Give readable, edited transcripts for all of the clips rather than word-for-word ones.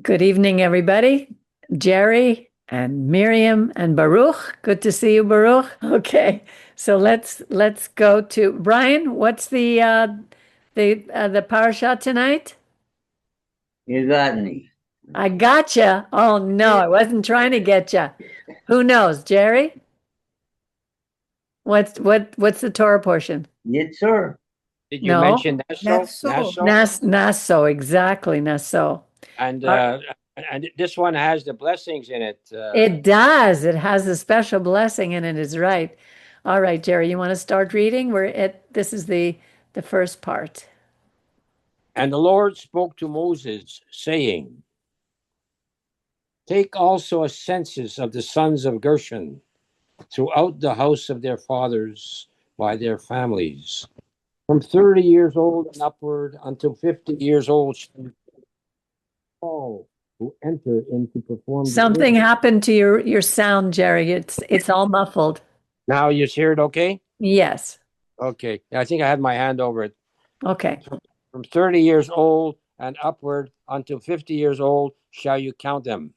Good evening, everybody. Jerry and Miriam and Baruch. Good to see you, Baruch. Okay, so let's go to Brian. What's the parasha tonight? You got me. I gotcha. Oh no, I wasn't trying to get you. Who knows, Jerry? What's the Torah portion? Yes, sir. Did you No, mention Naso? Naso. Naso, exactly, Naso. And Uh, uh, and this one has the blessings in it. It does. It has a special blessing and it is right. All right, Jerry, you want to start reading? This is the first part. And the Lord spoke to Moses, saying, Take also a census of the sons of Gershon throughout the house of their fathers by their families, from 30 years old and upward until 50 years old, all who enter in to perform the Something service. happened to your sound, Jerry. It's all muffled. Now you hear it okay? Yes. Okay. I think I had my hand over it. Okay. From 30 years old and upward until 50 years old shall you count them.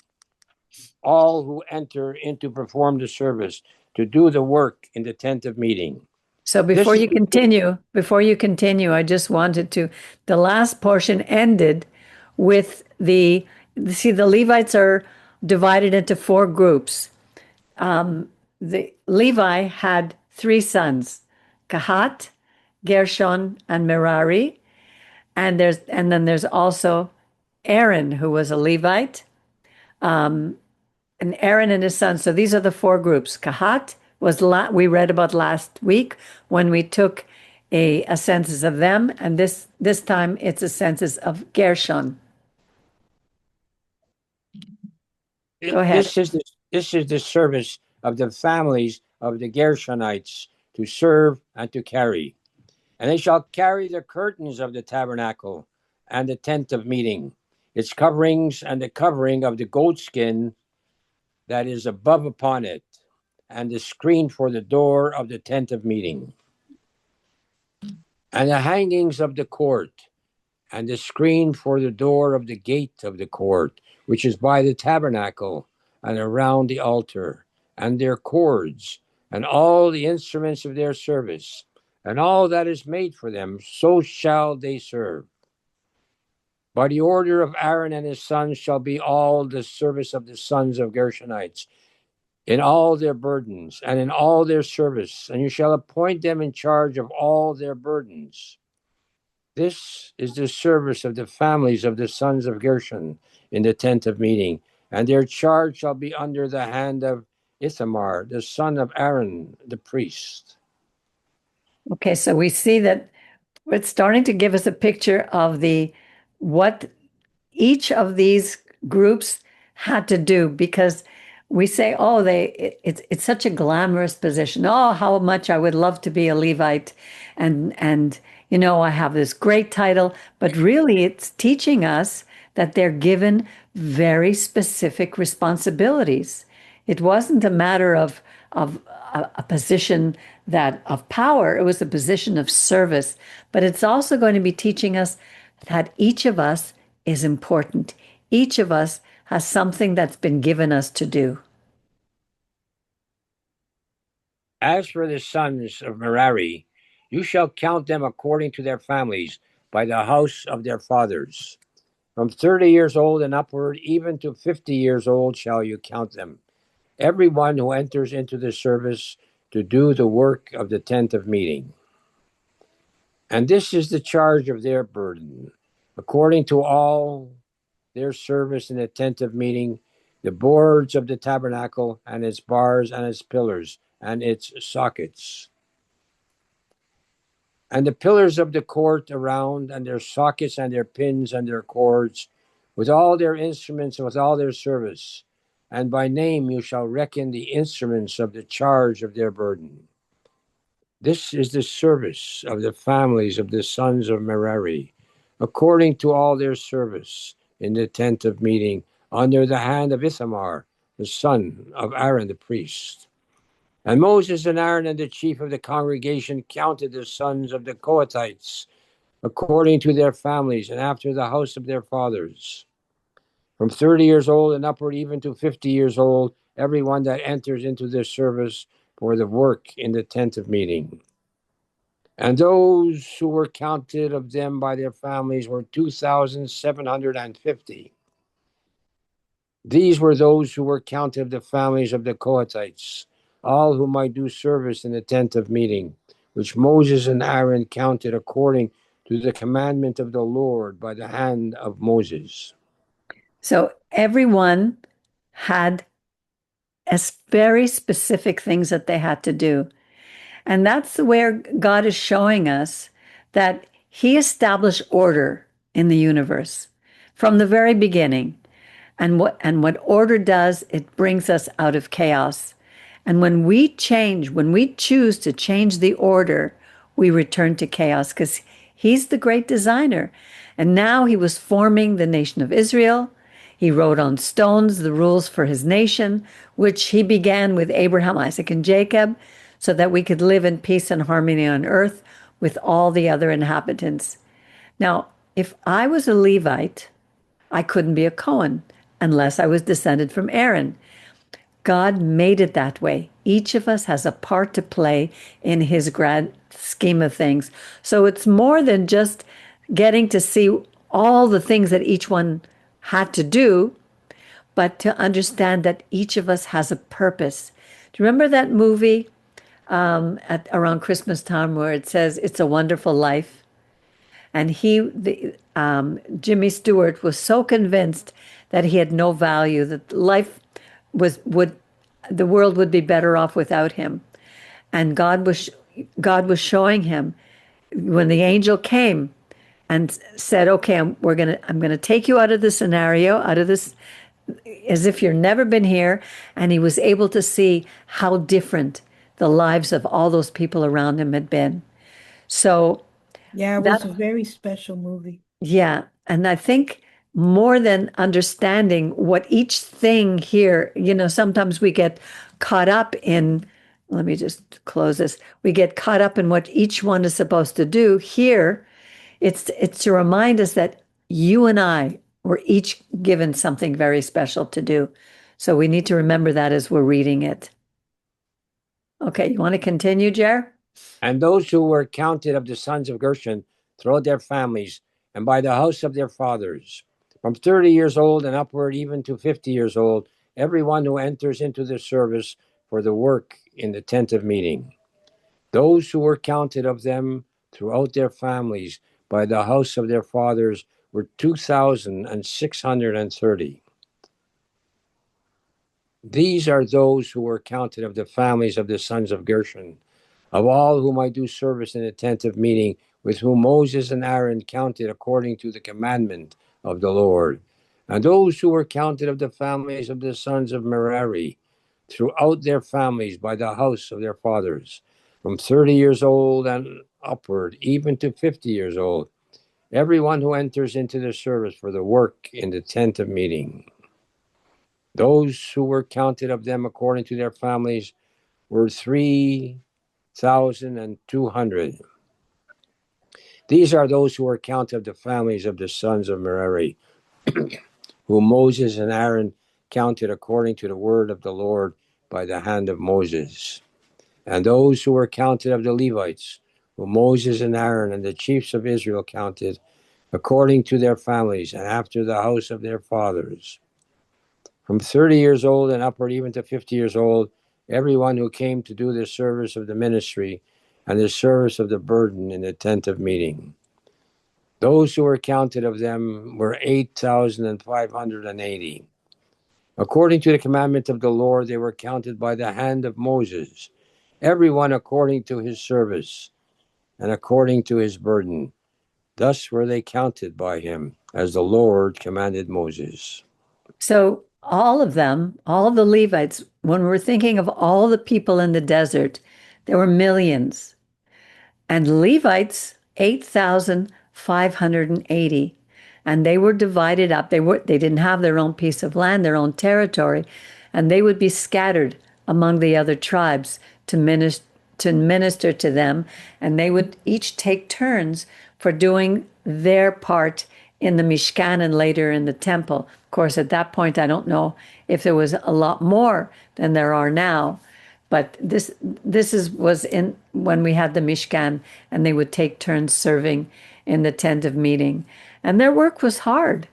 All who enter in to perform the service, to do the work in the tent of meeting. So before you continue, I just wanted to, the last portion ended with the Levites are divided into four groups. The Levi had three sons, Kahat, Gershon, and Merari. And then there's also Aaron, who was a Levite, and Aaron and his sons. So these are the four groups. Kahat we read about last week when we took a census of them, and this time it's a census of Gershon. Go ahead. This is the service of the families of the Gershonites to serve and to carry. And they shall carry the curtains of the tabernacle and the tent of meeting, its coverings and the covering of the goatskin that is above upon it, and the screen for the door of the tent of meeting, and the hangings of the court, and the screen for the door of the gate of the court, which is by the tabernacle, and around the altar, and their cords, and all the instruments of their service, and all that is made for them, so shall they serve. By the order of Aaron and his sons shall be all the service of the sons of Gershonites, in all their burdens and in all their service, and you shall appoint them in charge of all their burdens. This is the service of the families of the sons of Gershon in the tent of meeting, and their charge shall be under the hand of Ithamar, the son of Aaron, the priest. Okay, so we see that it's starting to give us a picture of what each of these groups had to do, because we say, oh, it's such a glamorous position. Oh, how much I would love to be a Levite, and I have this great title, but really it's teaching us that they're given very specific responsibilities. It wasn't a matter of a position of power. It was a position of service. But it's also going to be teaching us that each of us is important. Each of us has something that's been given us to do. As for the sons of Merari, you shall count them according to their families by the house of their fathers. From 30 years old and upward, even to 50 years old, shall you count them. Everyone who enters into the service to do the work of the tent of meeting. And this is the charge of their burden, according to all their service in the tent of meeting, the boards of the tabernacle and its bars and its pillars and its sockets, and the pillars of the court around, and their sockets and their pins and their cords, with all their instruments and with all their service. And by name you shall reckon the instruments of the charge of their burden. This is the service of the families of the sons of Merari, according to all their service in the tent of meeting, under the hand of Ithamar, the son of Aaron the priest. And Moses and Aaron and the chief of the congregation counted the sons of the Kohathites according to their families and after the house of their fathers. From 30 years old and upward, even to 50 years old, everyone that enters into this service for the work in the tent of meeting. And those who were counted of them by their families were 2,750. These were those who were counted of the families of the Kohathites, all who might do service in the tent of meeting, which Moses and Aaron counted according to the commandment of the Lord by the hand of Moses. So everyone had very specific things that they had to do. And that's where God is showing us that He established order in the universe from the very beginning. And what order does, it brings us out of chaos. And when we choose to change the order, we return to chaos because He's the great designer. And now He was forming the nation of Israel. He wrote on stones the rules for His nation, which He began with Abraham, Isaac, and Jacob, so that we could live in peace and harmony on earth with all the other inhabitants. Now, if I was a Levite, I couldn't be a Cohen unless I was descended from Aaron. God made it that way. Each of us has a part to play in His grand scheme of things. So it's more than just getting to see all the things that each one had to do, but to understand that each of us has a purpose. Do you remember that movie at around Christmas time where it says "It's a Wonderful Life"? And Jimmy Stewart was so convinced that he had no value, that life the world would be better off without him. And God was showing him when the angel came and said, "Okay, I'm gonna take you out of the scenario, out of this, as if you've never been here." And he was able to see how different the lives of all those people around him had been. So Yeah, it was a very special movie. yeah, and I think more than understanding what each thing here, sometimes we get caught up in, let me just close this. We get caught up in what each one is supposed to do. Here, it's to remind us that you and I were each given something very special to do. So we need to remember that as we're reading it. Okay, you want to continue, Jer? And those who were counted of the sons of Gershon throughout their families and by the house of their fathers, from 30 years old and upward, even to 50 years old, everyone who enters into the service for the work in the tent of meeting. Those who were counted of them throughout their families by the house of their fathers were 2,630. These are those who were counted of the families of the sons of Gershon, of all whom I do service in the tent of meeting, with whom Moses and Aaron counted according to the commandment of the Lord. And those who were counted of the families of the sons of Merari, throughout their families by the house of their fathers, from 30 years old and upward, even to 50 years old, everyone who enters into the service for the work in the tent of meeting. Those who were counted of them according to their families were 3,200. These are those who were counted of the families of the sons of Merari, whom Moses and Aaron counted according to the word of the Lord by the hand of Moses. And those who were counted of the Levites, whom Moses and Aaron and the chiefs of Israel counted according to their families and after the house of their fathers. From 30 years old and upward, even to 50 years old, everyone who came to do the service of the ministry and the service of the burden in the tent of meeting. Those who were counted of them were 8,580. According to the commandment of the Lord, they were counted by the hand of Moses, everyone according to his service and according to his burden. Thus were they counted by him, as the Lord commanded Moses. So all of them, all of the Levites, when we're thinking of all the people in the desert, there were millions. And Levites, 8,580. And they were divided up. They didn't have their own piece of land, their own territory, and they would be scattered among the other tribes to minister to them, and they would each take turns for doing their part in the Mishkan and later in the temple. Of course, at that point, I don't know if there was a lot more than there are now, but was in when we had the Mishkan, and they would take turns serving in the tent of meeting, and their work was hard.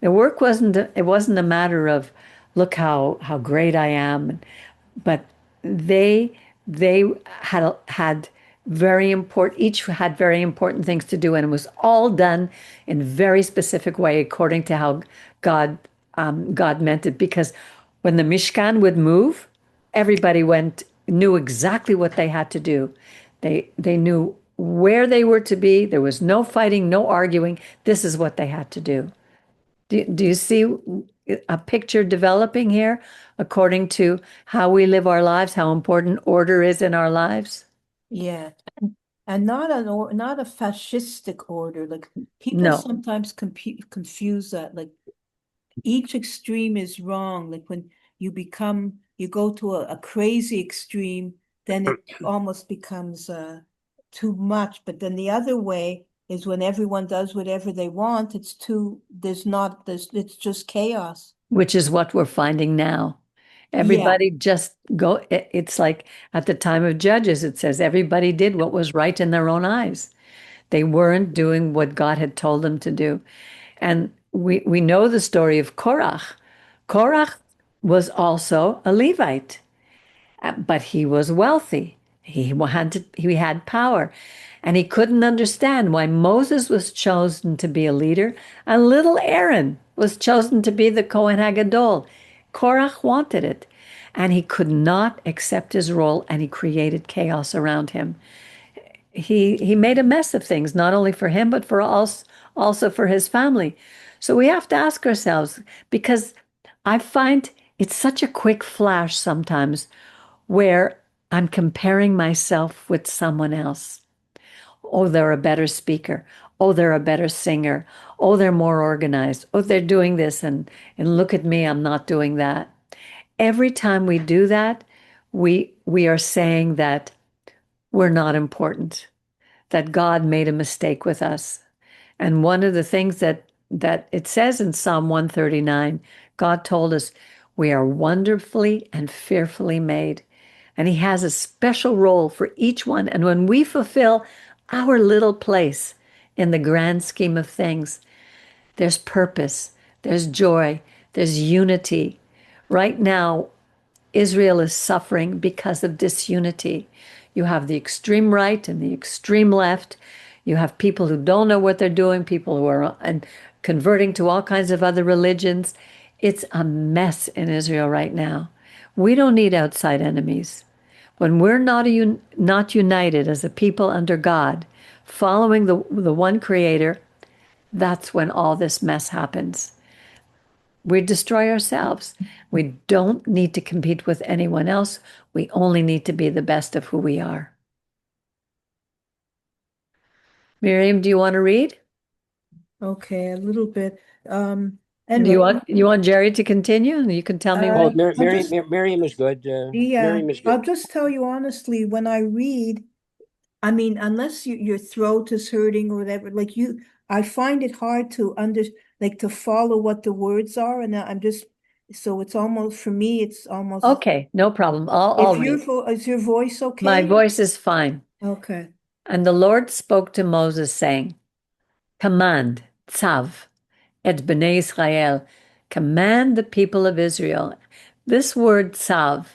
The work wasn't a matter of look how great I am, but they had very important, each had very important things to do, and it was all done in a very specific way according to how God meant it. Because when the Mishkan would move, everybody knew exactly what they had to do. They knew where they were to be. There was no fighting, no arguing. This is what they had to do. Do you see a picture developing here according to how we live our lives, how important order is in our lives? Yeah. And not not a fascistic order. Like people No, sometimes confuse that. Like each extreme is wrong. Like when you go to a crazy extreme, then it almost becomes too much. But then the other way is when everyone does whatever they want, it's just chaos. which is what we're finding now. Yeah. Everybody just it's like at the time of Judges, it says everybody did what was right in their own eyes. They weren't doing what God had told them to do. And we know the story of Korach. Korach was also a Levite, but he was wealthy. He had power, and he couldn't understand why Moses was chosen to be a leader and little Aaron was chosen to be the Kohen Hagadol. Korach wanted it, and he could not accept his role, and he created chaos around him. He made a mess of things, not only for him but for also for his family. So we have to ask ourselves, because I find it's such a quick flash sometimes where I'm comparing myself with someone else. Oh, they're a better speaker. Oh, they're a better singer. Oh, they're more organized. Oh, they're doing this, and look at me, I'm not doing that. Every time we do that, we are saying that we're not important, that God made a mistake with us. And one of the things that it says in Psalm 139, God told us we are wonderfully and fearfully made. And he has a special role for each one. And when we fulfill our little place in the grand scheme of things, there's purpose, there's joy, there's unity. Right now, Israel is suffering because of disunity. You have the extreme right and the extreme left. You have people who don't know what they're doing, people who are converting to all kinds of other religions. It's a mess in Israel right now. We don't need outside enemies. When we're not united as a people under God, following the one Creator, that's when all this mess happens. We destroy ourselves. We don't need to compete with anyone else. We only need to be the best of who we are. Miriam, do you want to read? Okay, a little bit. Do Anyway, you want Jerry to continue? You can tell me Oh, what. Miriam is good. Miriam is I'll good. just tell you honestly, when I read, I mean, unless your throat is hurting or whatever, I find it hard to to follow what the words are, and so it's almost for me, it's almost. Okay, no problem. I'll read. Is your voice My okay? voice is fine. Okay. And the Lord spoke to Moses, saying, Command, tzav, et bnei Israel, command the people of Israel. This word tzav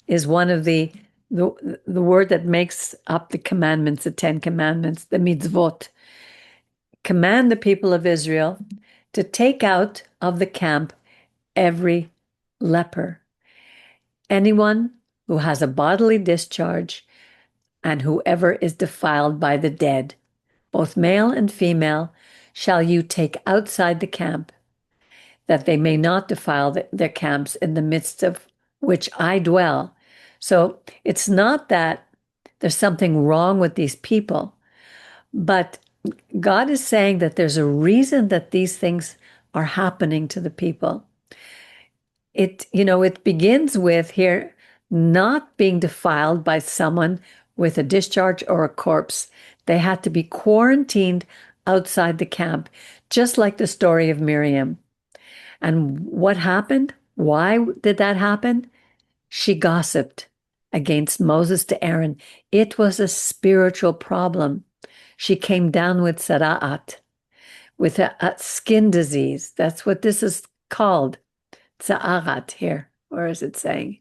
is one of the word that makes up the commandments, the 10 commandments, the mitzvot. Command the people of Israel to take out of the camp every leper, anyone who has a bodily discharge, and whoever is defiled by the dead, both male and female, shall you take outside the camp, that they may not defile their camps in the midst of which I dwell. So it's not that there's something wrong with these people, but God is saying that there's a reason that these things are happening to the people. It begins with here not being defiled by someone with a discharge or a corpse. They had to be quarantined outside the camp, just like the story of Miriam. And what happened? Why did that happen? She gossiped against Moses to Aaron. It was a spiritual problem. She came down with sara'at, with a skin disease. That's what this is called. Sa'arat here. Where is it saying?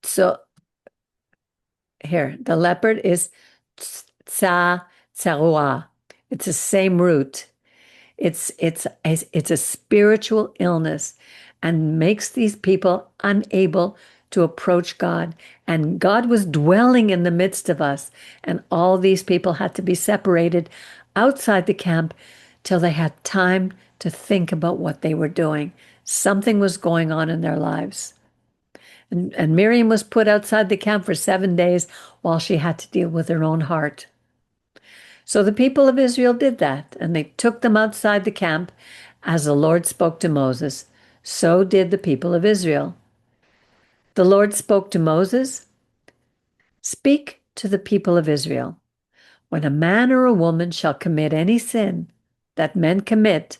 So here, the leopard is tsarua. It's the same root. It's a spiritual illness and makes these people unable to approach God. And God was dwelling in the midst of us, and all these people had to be separated outside the camp till they had time to think about what they were doing. Something was going on in their lives. And Miriam was put outside the camp for 7 days while she had to deal with her own heart. So the people of Israel did that, and they took them outside the camp as the Lord spoke to Moses. So did the people of Israel. The Lord spoke to Moses, "Speak to the people of Israel. When a man or a woman shall commit any sin that men commit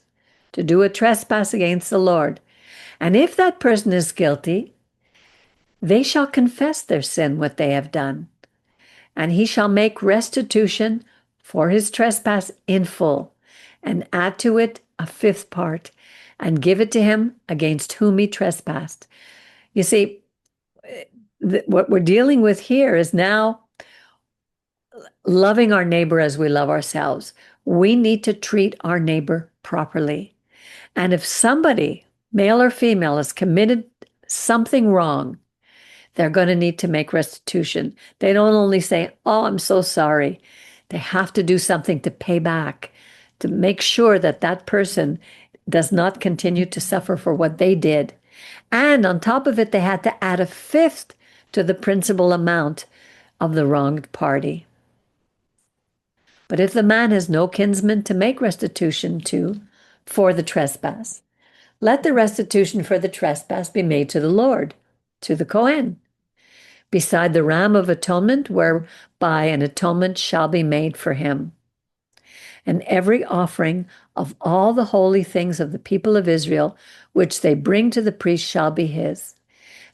to do a trespass against the Lord, and if that person is guilty, they shall confess their sin, what they have done, and he shall make restitution for his trespass in full, and add to it a fifth part, and give it to him against whom he trespassed." You see, what we're dealing with here is now loving our neighbor as we love ourselves. We need to treat our neighbor properly. And if somebody, male or female, has committed something wrong, they're going to need to make restitution. They don't only say, "Oh, I'm so sorry." They have to do something to pay back, to make sure that that person does not continue to suffer for what they did. And on top of it, they had to add a fifth to the principal amount of the wronged party. But if the man has no kinsman to make restitution to for the trespass, let the restitution for the trespass be made to the Lord, to the Kohen, beside the ram of atonement, whereby an atonement shall be made for him. And every offering of all the holy things of the people of Israel, which they bring to the priest, shall be his.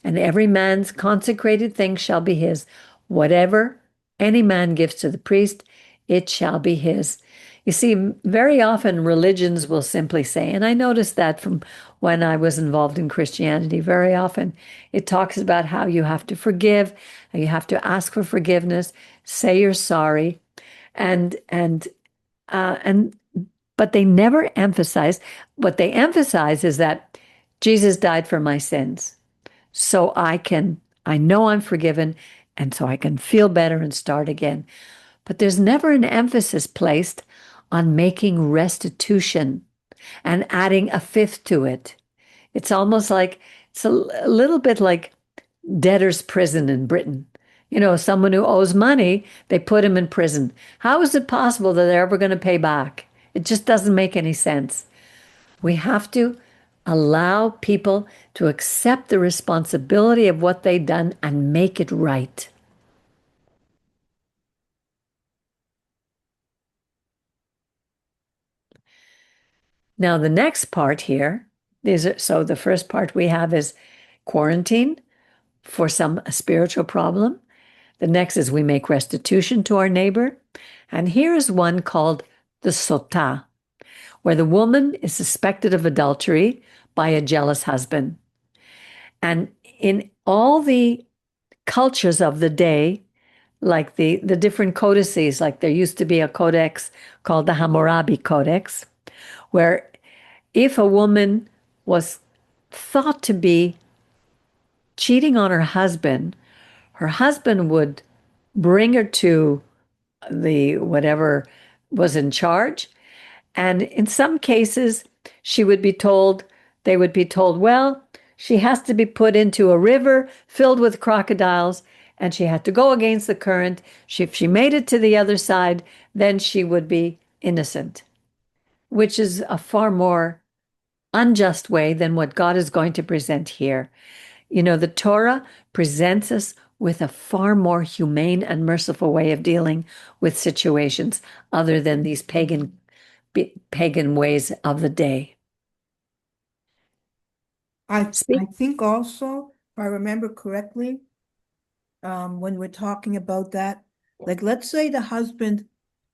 And every man's consecrated thing shall be his. Whatever any man gives to the priest, it shall be his. You see, very often religions will simply say, and I noticed that from when I was involved in Christianity, very often it talks about how you have to forgive, and you have to ask for forgiveness, say you're sorry, but they never emphasize. What they emphasize is that Jesus died for my sins, so I know I'm forgiven, and so I can feel better and start again. But there's never an emphasis placed on making restitution and adding a fifth to it. It's almost like, it's a little bit like debtor's prison in Britain. You know, someone who owes money, they put him in prison. How is it possible that they're ever going to pay back? It just doesn't make any sense. We have to allow people to accept the responsibility of what they've done and make it right. Now, the next part here so the first part we have is quarantine for some spiritual problem. The next is we make restitution to our neighbor. And here is one called the sotah, where the woman is suspected of adultery by a jealous husband. And in all the cultures of the day, like the different codices, like there used to be a codex called the Hammurabi Codex, where if a woman was thought to be cheating on her husband would bring her to the whatever was in charge. And in some cases, they would be told, well, she has to be put into a river filled with crocodiles, and she had to go against the current. If she made it to the other side, then she would be innocent, which is a far more unjust way than what God is going to present here. You know, the Torah presents us with a far more humane and merciful way of dealing with situations other than these pagan ways of the day. I Speak. think also, if I remember correctly, when we're talking about that, like let's say the husband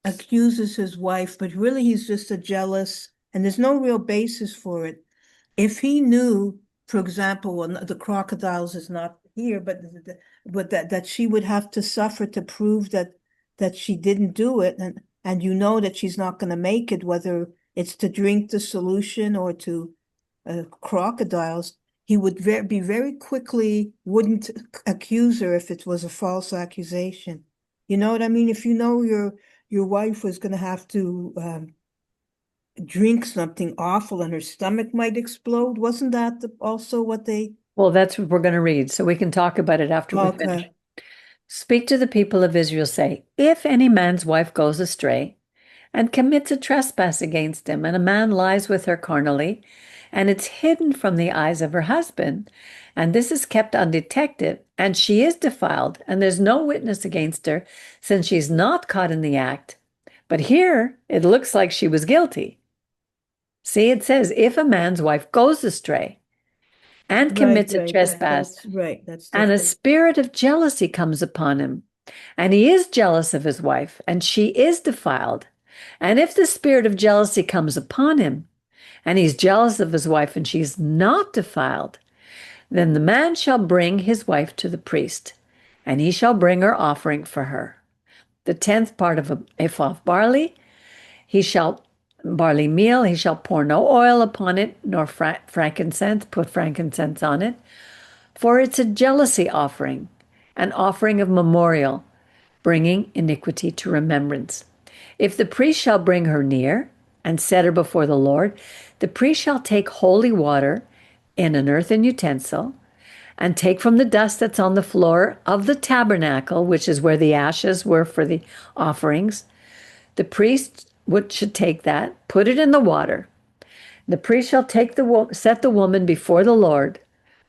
accuses his wife, but really he's just a jealous, and there's no real basis for it. If he knew, for example, well, the crocodiles is not here, but that she would have to suffer to prove that she didn't do it, and you know that she's not going to make it, whether it's to drink the solution or to crocodiles, he would be very quickly wouldn't accuse her if it was a false accusation. You know what I mean? If you know your wife was going to have to drink something awful and her stomach might explode, wasn't that also what they? Well, that's what we're going to read, so we can talk about it after we finish. Okay. Speak to the people of Israel, say, if any man's wife goes astray and commits a trespass against him, and a man lies with her carnally, and it's hidden from the eyes of her husband, and this is kept undetected, and she is defiled, and there's no witness against her, since she's not caught in the act. But here it looks like she was guilty. See, it says, if a man's wife goes astray and commits a trespass, That's right. That's and a different. spirit of jealousy comes upon him, and he is jealous of his wife, and she is defiled. And if the spirit of jealousy comes upon him, and he's jealous of his wife, and she's not defiled, then the man shall bring his wife to the priest, and he shall bring her offering for her. The 10th part of an ephah of barley, barley meal, he shall pour no oil upon it, nor frankincense, put frankincense on it, for it's a jealousy offering, an offering of memorial, bringing iniquity to remembrance. If the priest shall bring her near and set her before the Lord, the priest shall take holy water in an earthen utensil and take from the dust that's on the floor of the tabernacle, which is where the ashes were for the offerings. The priest should take that, put it in the water. The priest shall set the woman before the Lord,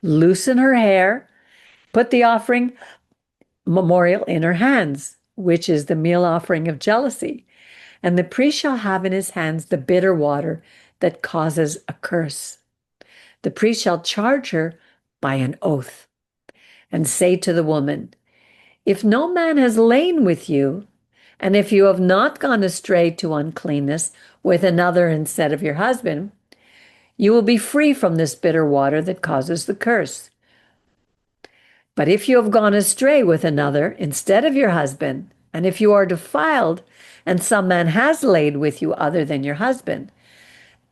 loosen her hair, put the offering memorial in her hands, which is the meal offering of jealousy. And the priest shall have in his hands the bitter water that causes a curse. The priest shall charge her by an oath and say to the woman, if no man has lain with you, and if you have not gone astray to uncleanness with another instead of your husband, you will be free from this bitter water that causes the curse. But if you have gone astray with another instead of your husband, and if you are defiled, and some man has laid with you other than your husband,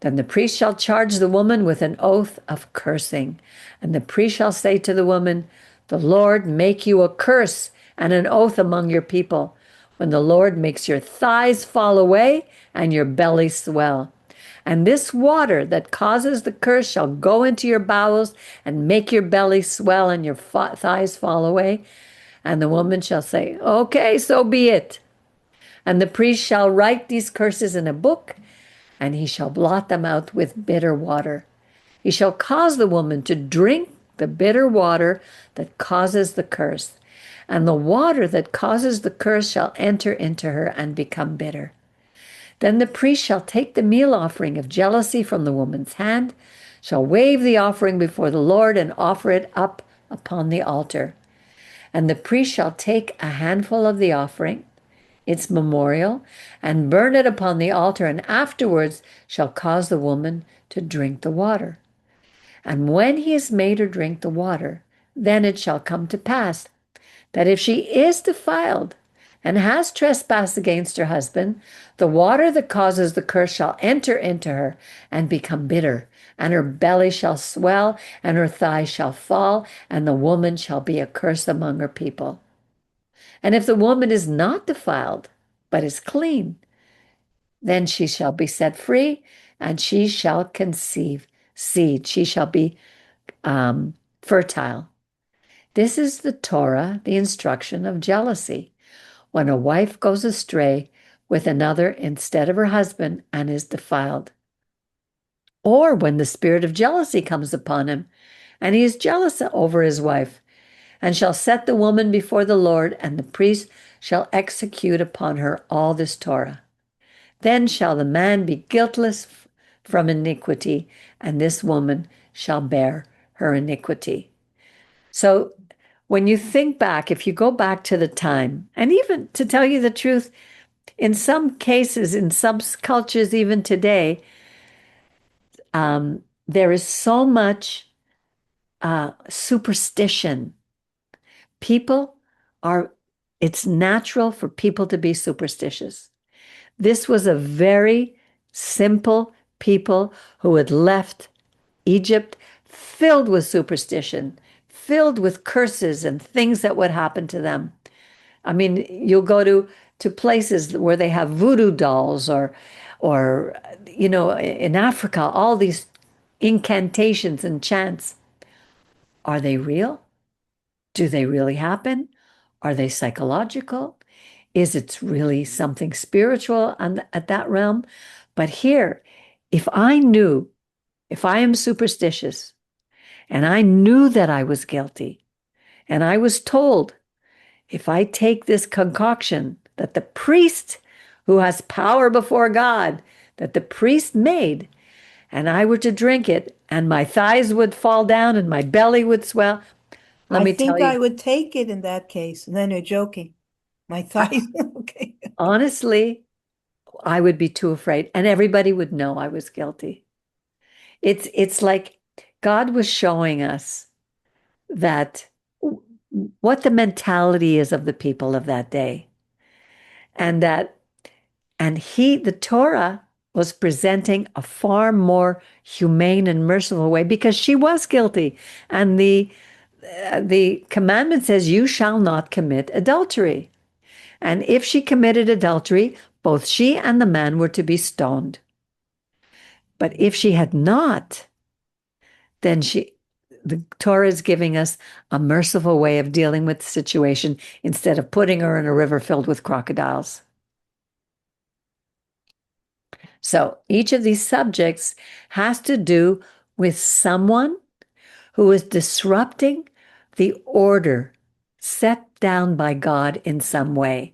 then the priest shall charge the woman with an oath of cursing. And the priest shall say to the woman, the Lord make you a curse and an oath among your people, when the Lord makes your thighs fall away and your belly swell. And this water that causes the curse shall go into your bowels and make your belly swell and your thighs fall away. And the woman shall say, okay, so be it. And the priest shall write these curses in a book, and he shall blot them out with bitter water. He shall cause the woman to drink the bitter water that causes the curse, and the water that causes the curse shall enter into her and become bitter. Then the priest shall take the meal offering of jealousy from the woman's hand, shall wave the offering before the Lord and offer it up upon the altar. And the priest shall take a handful of the offering, its memorial, and burn it upon the altar, and afterwards shall cause the woman to drink the water. And when he has made her drink the water, then it shall come to pass that if she is defiled and has trespassed against her husband, the water that causes the curse shall enter into her and become bitter, and her belly shall swell, and her thighs shall fall, and the woman shall be a curse among her people. And if the woman is not defiled, but is clean, then she shall be set free, and she shall conceive seed. She shall be fertile. This is the Torah, the instruction of jealousy. When a wife goes astray with another instead of her husband and is defiled. Or when the spirit of jealousy comes upon him and he is jealous over his wife, and shall set the woman before the Lord, and the priest shall execute upon her all this Torah. Then shall the man be guiltless from iniquity, and this woman shall bear her iniquity. So when you think back, if you go back to the time, and even to tell you the truth, in some cases, in some cultures, even today, there is so much superstition. It's natural for people to be superstitious. This was a very simple people who had left Egypt filled with superstition, filled with curses and things that would happen to them. I mean, you'll go to places where they have voodoo dolls or in Africa, all these incantations and chants. Are they real? Do they really happen? Are they psychological? Is it really something spiritual at that realm? But here, if I am superstitious, and I knew that I was guilty, and I was told, if I take this concoction that the priest, who has power before God, that the priest made, and I were to drink it, and my thighs would fall down and my belly would swell, let me tell think I you, would take it in that case. And then you're joking. My thighs. Okay. honestly, I would be too afraid, and everybody would know I was guilty. It's like God was showing us that what the mentality is of the people of that day. And the Torah was presenting a far more humane and merciful way because she was guilty. And the commandment says, you shall not commit adultery. And if she committed adultery, both she and the man were to be stoned. But if she had not, then the Torah is giving us a merciful way of dealing with the situation instead of putting her in a river filled with crocodiles. So each of these subjects has to do with someone who is disrupting the order set down by God in some way.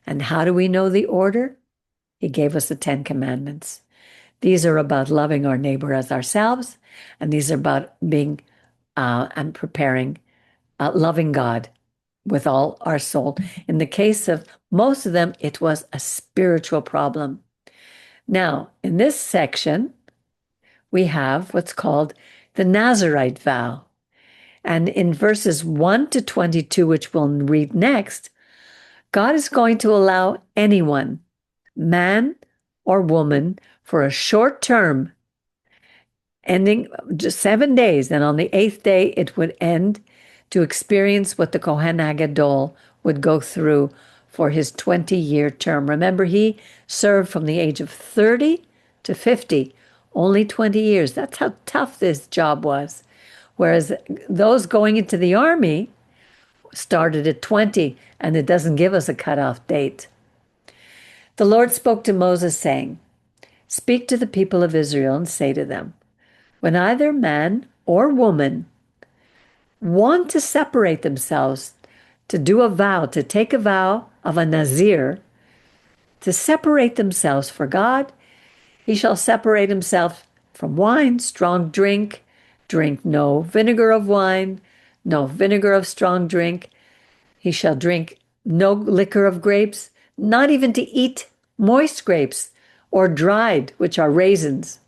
And how do we know the order? He gave us the 10 Commandments. These are about loving our neighbor as ourselves, and these are about being and preparing, loving God with all our soul. In the case of most of them, it was a spiritual problem. Now, in this section, we have what's called the Nazirite vow. And in verses 1 to 22, which we'll read next, God is going to allow anyone, man or woman, for a short term, ending just 7 days, and on the 8th day it would end, to experience what the Kohen HaGadol would go through for his 20-year term. Remember, he served from the age of 30 to 50, only 20 years. That's how tough this job was. Whereas those going into the army started at 20, and it doesn't give us a cutoff date. The Lord spoke to Moses, saying, speak to the people of Israel and say to them, when either man or woman want to separate themselves, to do a vow, to take a vow of a Nazir, to separate themselves for God, he shall separate himself from wine, strong drink, drink no vinegar of wine, no vinegar of strong drink. He shall drink no liquor of grapes, not even to eat moist grapes or dried, which are raisins.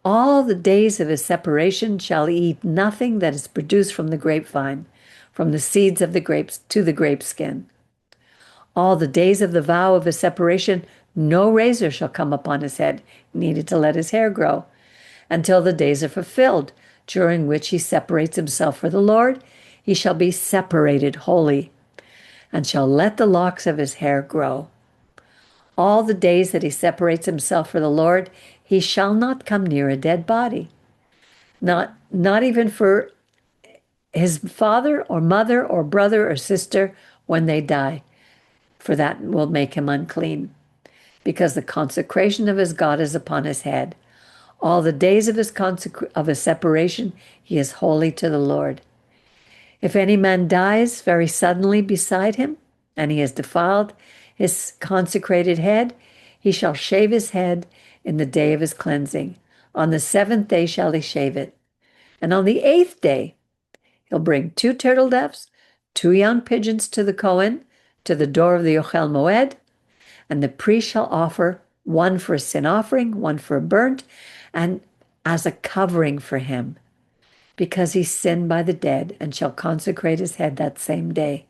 All the days of his separation shall he eat nothing that is produced from the grapevine, from the seeds of the grapes to the grape skin. All the days of the vow of his separation, no razor shall come upon his head, needed to let his hair grow, until the days are fulfilled, during which he separates himself for the Lord. He shall be separated wholly, and shall let the locks of his hair grow. All the days that he separates himself for the Lord, he shall not come near a dead body, not even for his father or mother or brother or sister when they die, for that will make him unclean, because the consecration of his God is upon his head. All the days of his separation, he is holy to the Lord. If any man dies very suddenly beside him, and he has defiled his consecrated head, he shall shave his head in the day of his cleansing. On the 7th day shall he shave it. And on the 8th day, he'll bring 2 turtle doves, 2 young pigeons to the Kohen, to the door of the Yochel Moed, and the priest shall offer one for a sin offering, one for a burnt, and as a covering for him, because he sinned by the dead, and shall consecrate his head that same day.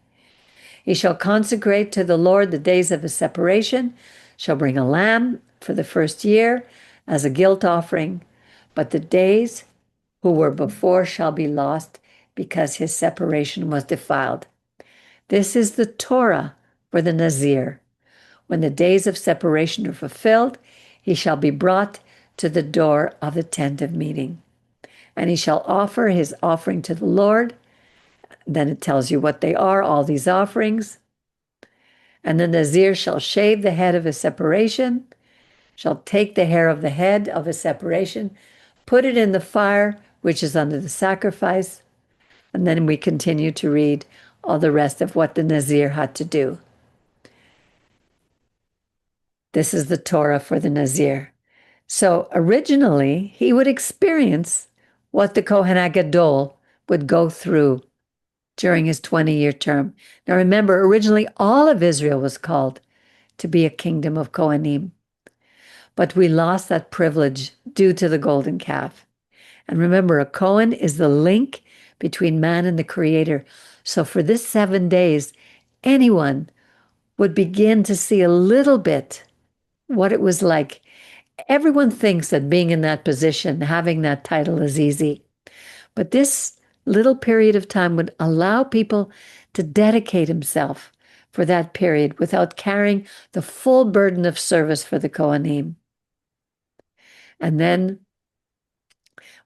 He shall consecrate to the Lord the days of his separation, shall bring a lamb for the first year as a guilt offering, but the days who were before shall be lost, because his separation was defiled. This is the Torah for the Nazir. When the days of separation are fulfilled, he shall be brought to the door of the tent of meeting, and he shall offer his offering to the Lord. Then it tells you what they are, all these offerings. And the Nazir shall shave the head of his separation, shall take the hair of the head of his separation, put it in the fire which is under the sacrifice. And then we continue to read all the rest of what the Nazir had to do. This is the Torah for the Nazir. So originally, he would experience what the Kohen HaGadol would go through during his 20-year term. Now remember, originally all of Israel was called to be a kingdom of Kohanim. But we lost that privilege due to the golden calf. And remember, a Kohen is the link between man and the Creator. So for this 7 days, anyone would begin to see a little bit what it was like. Everyone thinks that being in that position, having that title is easy. But this little period of time would allow people to dedicate himself for that period without carrying the full burden of service for the Kohanim. And then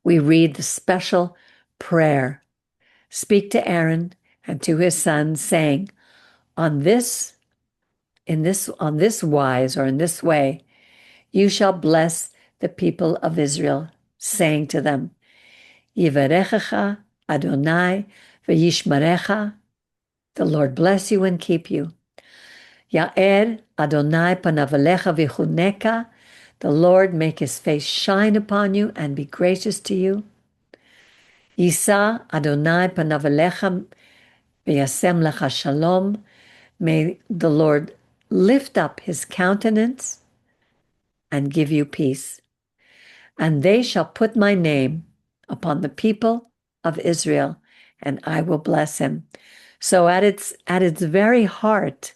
we read the special prayer. Speak to Aaron and to his sons, saying, on this wise, or in this way, you shall bless the people of Israel, saying to them, Yivarechecha Adonai v'yishmarecha, the Lord bless you and keep you. Ya'er Adonai panav alecha v'chuneka, the Lord make his face shine upon you and be gracious to you. Yisa Adonai panav alecha v'yasem lecha shalom, may the Lord lift up his countenance and give you peace. And they shall put my name upon the people of Israel, and I will bless him. So at its very heart,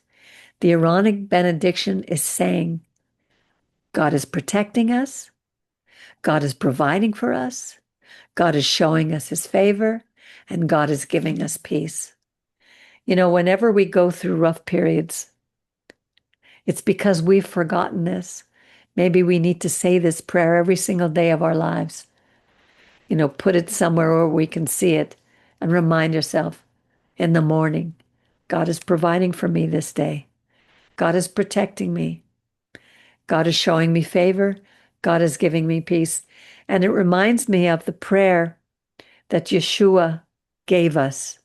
the Aaronic benediction is saying, God is protecting us, God is providing for us, God is showing us his favor, and God is giving us peace. You know, whenever we go through rough periods, it's because we've forgotten this. Maybe we need to say this prayer every single day of our lives. You know, put it somewhere where we can see it and remind yourself in the morning, God is providing for me this day. God is protecting me. God is showing me favor. God is giving me peace. And it reminds me of the prayer that Yeshua gave us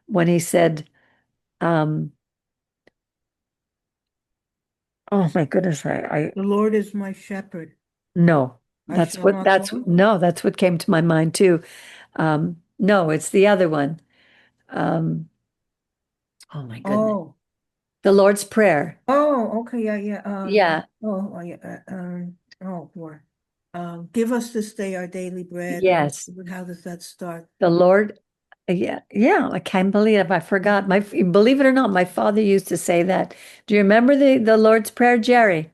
when he said, oh my goodness, The Lord is my shepherd. no, I that's shall what not that's want. no, that's what came to my mind too. No, it's the other one. Oh my goodness. Oh, The Lord's Prayer. okay, yeah. Yeah, Yeah. Oh, boy. Give us this day our daily bread. yes. How does that start? The Lord, yeah, I can't believe I forgot. Believe it or not, my father used to say that. Do you remember the Lord's Prayer, Jerry?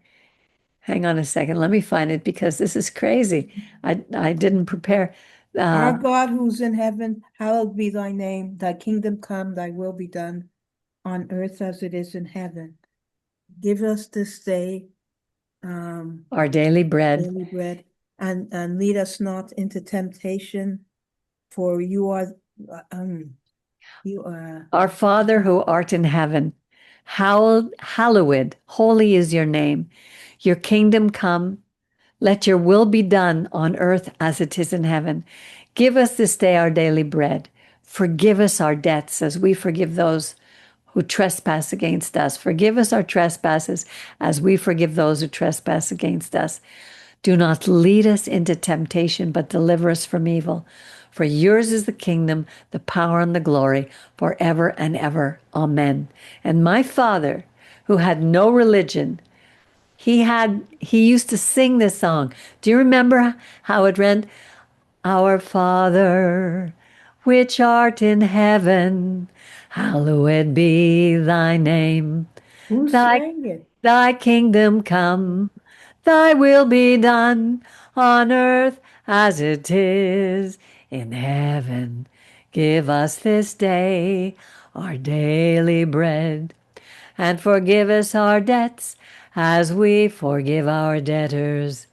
Hang on a second, let me find it because this is crazy. I didn't prepare. Our God who's in heaven, hallowed be thy name. Thy kingdom come, thy will be done on earth as it is in heaven. Give us this day Our daily bread. daily bread, and lead us not into temptation, for you are Our Father who art in heaven, hallowed, holy is your name. Your kingdom come. Let your will be done on earth as it is in heaven. Give us this day our daily bread. Forgive us our debts as we forgive those who trespass against us. Forgive us our trespasses as we forgive those who trespass against us. Do not lead us into temptation, but deliver us from evil. For yours is the kingdom, the power, and the glory forever and ever. Amen. And my father, who had no religion, he used to sing this song. Do you remember how it went? Our Father, which art in heaven, hallowed be thy name. Who Thy, sang it? thy kingdom come, thy will be done on earth as it is in heaven. Give us this day our daily bread, and forgive us our debts as we forgive our debtors.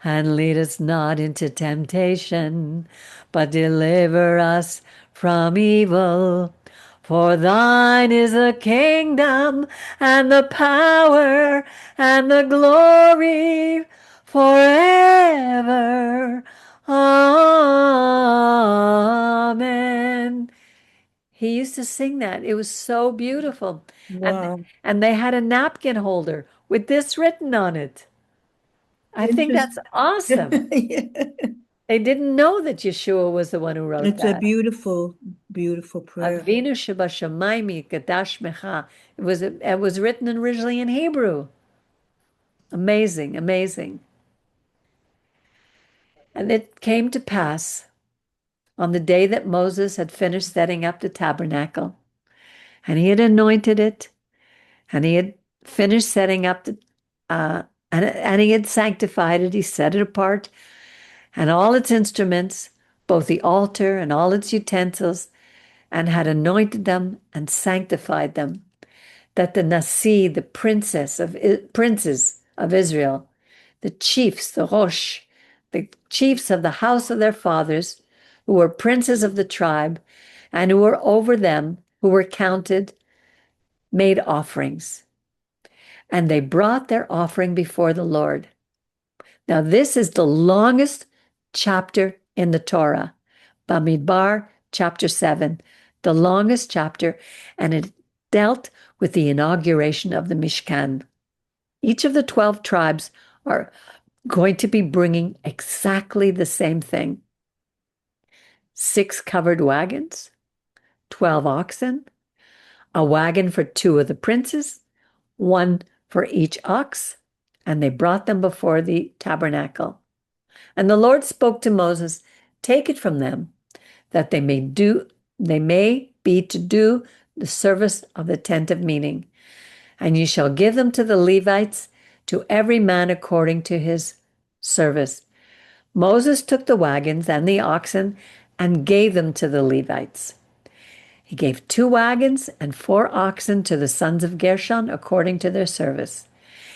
And lead us not into temptation, but deliver us from evil. For thine is the kingdom and the power and the glory forever. Amen. He used to sing that. It was so beautiful. And, Wow. and they had a napkin holder with this written on it. I think that's Interesting. awesome. They didn't know that Yeshua was the one who wrote It's a that. beautiful, beautiful prayer. Avinu Shebashamayim Yikadash. It was written originally in Hebrew. Amazing, amazing. And it came to pass on the day that Moses had finished setting up the tabernacle, and he had anointed it, and he had finished setting up and he had sanctified it. He set it apart, and all its instruments, both the altar and all its utensils, and had anointed them and sanctified them, that the Nasi, the princes of Israel, the chiefs, the Rosh, the chiefs of the house of their fathers, who were princes of the tribe, and who were over them, who were counted, made offerings. And they brought their offering before the Lord. Now, this is the longest chapter in the Torah, Bamidbar, chapter 7, the longest chapter, and it dealt with the inauguration of the Mishkan. Each of the 12 tribes are going to be bringing exactly the same thing: 6 covered wagons, 12 oxen, a wagon for 2 of the princes, 1 for each ox, and they brought them before the tabernacle. And the Lord spoke to Moses, "Take it from them, that they may be to do the service of the tent of meeting. And you shall give them to the Levites, to every man according to his service." Moses took the wagons and the oxen and gave them to the Levites. He gave 2 wagons and 4 oxen to the sons of Gershon according to their service.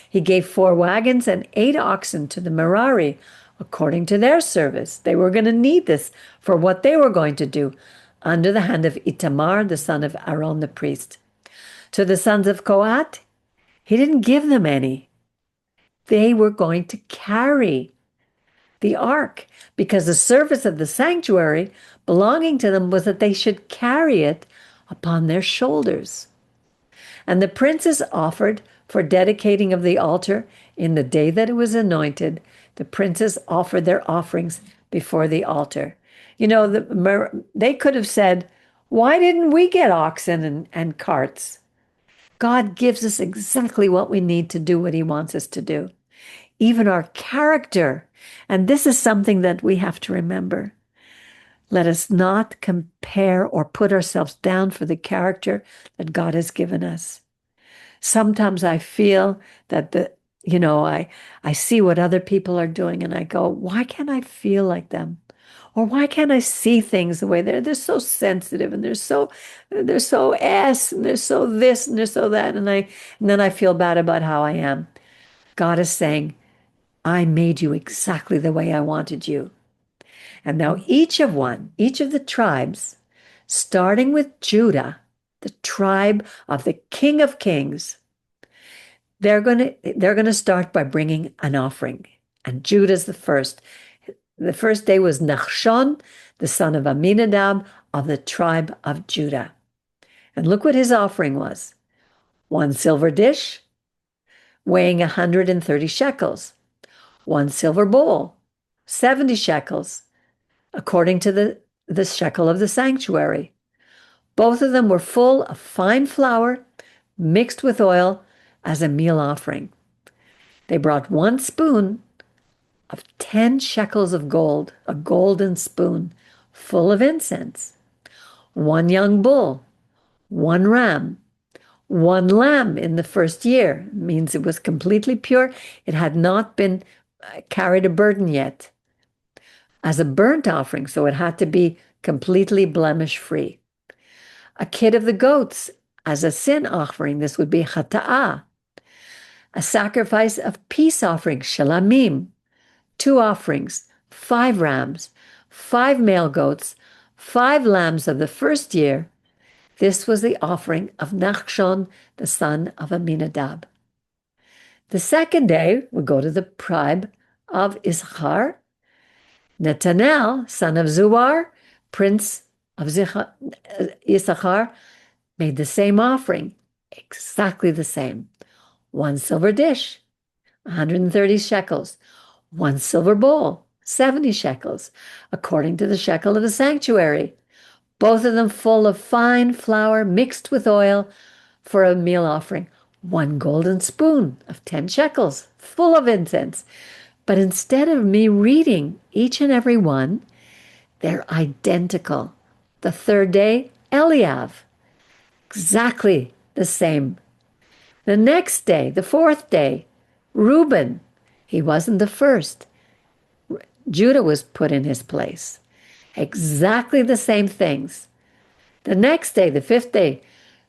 He gave 4 wagons and 8 oxen to the Merari according to their service. They were going to need this for what they were going to do under the hand of Itamar, the son of Aaron the priest. To the sons of Kohat, he didn't give them any. They were going to carry the ark, because the service of the sanctuary belonging to them was that they should carry it upon their shoulders. And the princes offered for dedicating of the altar in the day that it was anointed. The princes offered their offerings before the altar. You know, they could have said, "Why didn't we get oxen and carts?" God gives us exactly what we need to do what he wants us to do. Even our character. And this is something that we have to remember. Let us not compare or put ourselves down for the character that God has given us. Sometimes I feel that I see what other people are doing and I go, why can't I feel like them? Or why can't I see things the way they're so sensitive, and they're so S, and they're so this and they're so that, and then I feel bad about how I am. God is saying, I made you exactly the way I wanted you. And now each of the tribes, starting with Judah, the tribe of the King of Kings, they're going to start by bringing an offering. And Judah's the first. The first day was Nachshon, the son of Aminadab, of the tribe of Judah. And look what his offering was: 1 silver dish weighing 130 shekels, 1 silver bowl, 70 shekels, according to the shekel of the sanctuary. Both of them were full of fine flour mixed with oil as a meal offering. They brought 1 spoon of 10 shekels of gold, a golden spoon full of incense, 1 young bull, 1 ram, 1 lamb in the first year. It means it was completely pure. It had not been carried a burden yet, as a burnt offering, so it had to be completely blemish-free. A kid of the goats as a sin offering. This would be chata'ah. A sacrifice of peace offering, shalamim. 2 offerings, 5 rams, 5 male goats, 5 lambs of the first year. This was the offering of Nachshon, the son of Aminadab. The second day, we go to the tribe of Issachar. Netanel, son of Zuar, prince of Issachar, made the same offering, exactly the same. 1 silver dish, 130 shekels. 1 silver bowl, 70 shekels, according to the shekel of the sanctuary. Both of them full of fine flour mixed with oil for a meal offering. 1 golden spoon of 10 shekels, full of incense. But instead of me reading each and every one, they're identical. The third day, Eliav, exactly the same. The next day, the fourth day, Reuben, he wasn't the first. Judah was put in his place. Exactly the same things. The next day, the fifth day,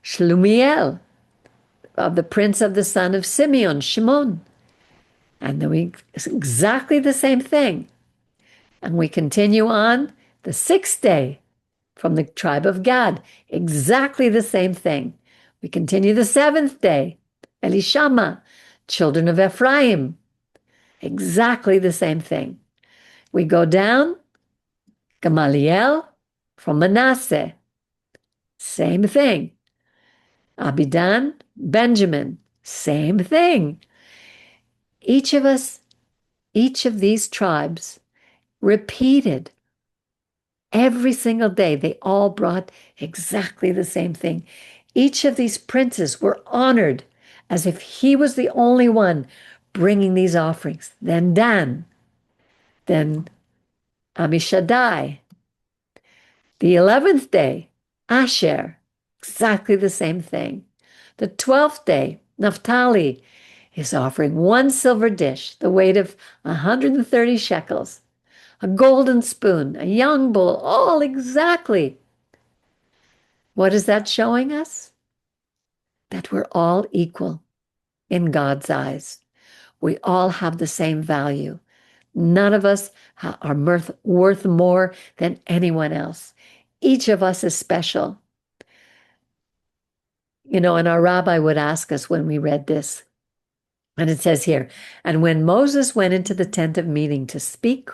Shlumiel, of the prince of the son of Simeon, Shimon. And then exactly the same thing. And we continue on the sixth day from the tribe of Gad, exactly the same thing. We continue the seventh day, Elishama, children of Ephraim, exactly the same thing. We go down, Gamaliel from Manasseh, same thing. Abidan, Benjamin, same thing. Each of us, each of these tribes repeated every single day. They all brought exactly the same thing. Each of these princes were honored as if he was the only one bringing these offerings. Then Dan, then Ammishaddai. The 11th day, Asher, exactly the same thing. The 12th day, Naphtali is offering 1 silver dish, the weight of 130 shekels, a golden spoon, a young bull, all exactly. What is that showing us? That we're all equal in God's eyes. We all have the same value. None of us are worth more than anyone else. Each of us is special. You know, and our rabbi would ask us when we read this, and it says here, and when Moses went into the tent of meeting to speak,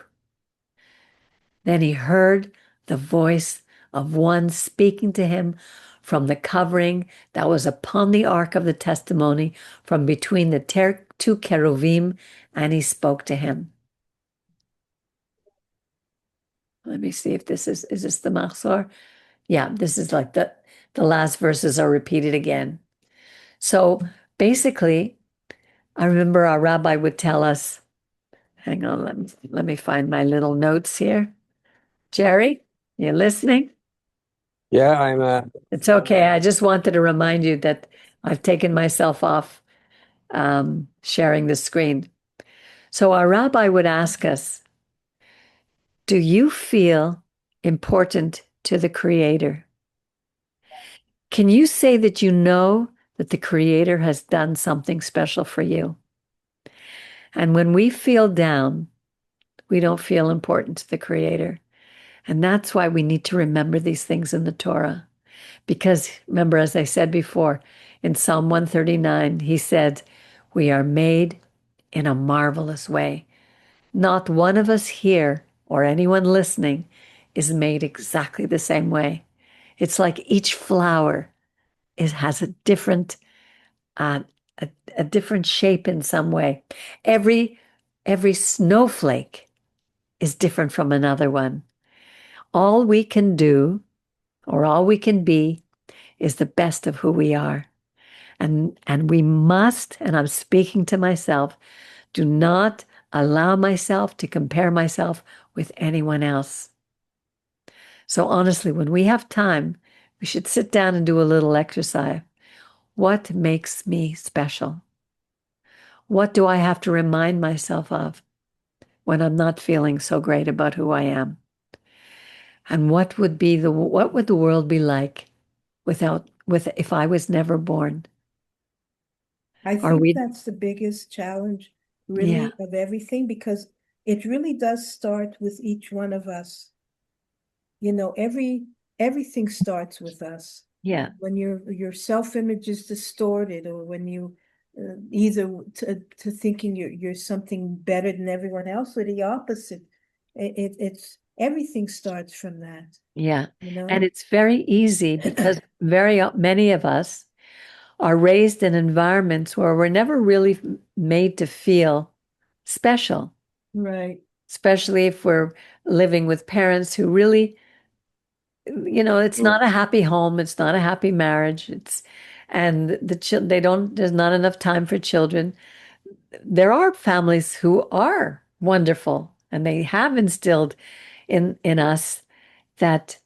then he heard the voice of one speaking to him from the covering that was upon the ark of the testimony from between the 2 cherubim, and he spoke to him. Let me see if this is this the Machzor? Yeah, this is like the last verses are repeated again. So basically, I remember our rabbi would tell us, hang on, let me find my little notes here. Jerry, you listening? Yeah, I'm. It's okay. I just wanted to remind you that I've taken myself off sharing the screen. So our rabbi would ask us, do you feel important to the Creator? Can you say that you know that the Creator has done something special for you? And when we feel down, we don't feel important to the Creator. And that's why we need to remember these things in the Torah. Because remember, as I said before, in Psalm 139, he said, we are made in a marvelous way. Not one of us here or anyone listening is made exactly the same way. It's like each flower has a different uh, a different shape in some way. Every snowflake is different from another one. All we can do or all we can be is the best of who we are. And we must, and I'm speaking to myself, do not allow myself to compare myself with anyone else. So honestly, when we have time, we should sit down and do a little exercise. What makes me special? What do I have to remind myself of when I'm not feeling so great about who I am? And what would the world be like with if I was never born? I Are think we? that's the biggest challenge, Yeah, really, of everything, because it really does start with each one of us. You know, everything starts with us. yeah, When your self-image is distorted, or when you either to thinking you're something better than everyone else, or the opposite. It's everything starts from that, yeah. you And know? it's very easy because very many of us are raised in environments where we're never really made to feel special, Right, especially if we're living with parents who really, it's not a happy home, it's not a happy marriage. And they don't, there's not enough time for children. There are families who are wonderful and they have instilled in us that,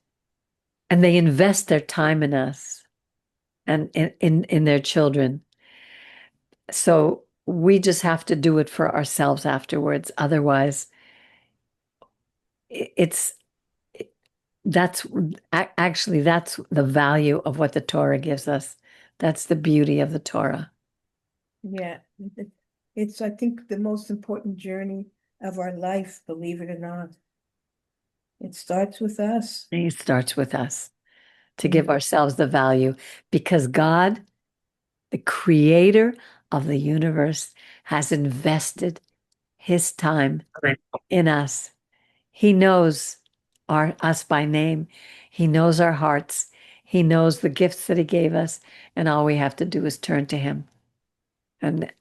and they invest their time in us and in their children. So we just have to do it for ourselves afterwards. Otherwise, it's that's actually that's the value of what the Torah gives us. That's the beauty of the Torah. yeah. It's, I think, the most important journey of our life, believe it or not. It starts with us. And it starts with us to give Mm. ourselves the value because God, the creator of the universe, has invested his time in us. He knows us by name. He knows our hearts. He knows the gifts that he gave us, and all we have to do is turn to him.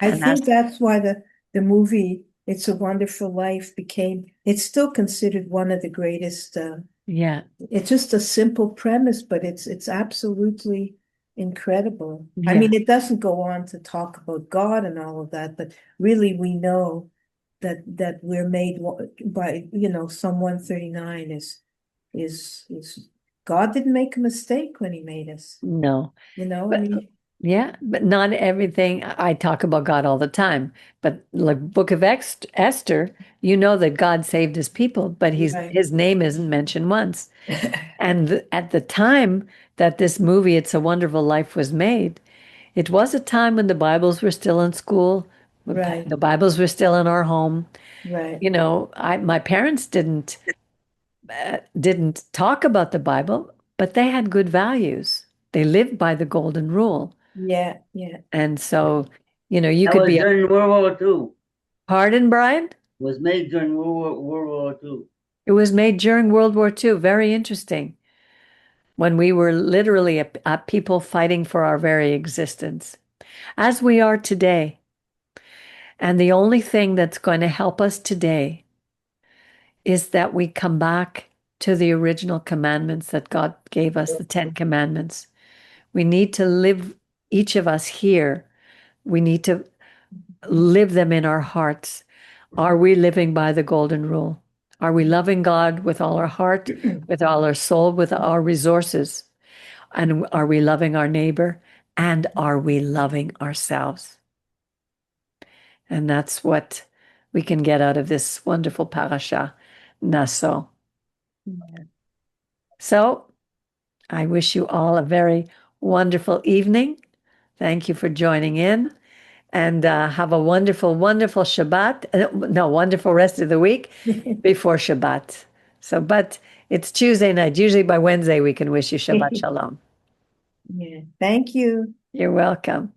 I And think that's that's why the movie It's a Wonderful Life became, it's still considered one of the greatest. yeah, It's just a simple premise, but it's absolutely incredible. I yeah, mean, it doesn't go on to talk about God and all of that, but really we know that we're made by, Psalm 139 is God didn't make a mistake when he made us. no. I But mean, yeah, but not everything. I talk about God all the time, but like Book of Esther, you know that God saved his people, but right. his name isn't mentioned once. And at the time that this movie, It's a Wonderful Life, was made, it was a time when the Bibles were still in school, Right, the Bibles were still in our home. right. My parents didn't talk about the Bible, but they had good values. They lived by the golden rule. Yeah, yeah. And so, you That could was be a during World War II. pardon, Brian? Was made during World War II. It was made during World War II. Very interesting. When we were literally a people fighting for our very existence, as we are today. And the only thing that's going to help us today is that we come back to the original commandments that God gave us, the 10 commandments. We need to live, each of us here, we need to live them in our hearts. Are we living by the golden rule? Are we loving God with all our heart, with all our soul, with our resources? And are we loving our neighbor? And are we loving ourselves? And that's what we can get out of this wonderful parasha, Naso. Yeah. So I wish you all a very wonderful evening. Thank you for joining in and have a wonderful, wonderful Shabbat. No, wonderful rest of the week before Shabbat. So, but it's Tuesday night. Usually by Wednesday, we can wish you Shabbat Shalom. Yeah. Thank you. You're welcome.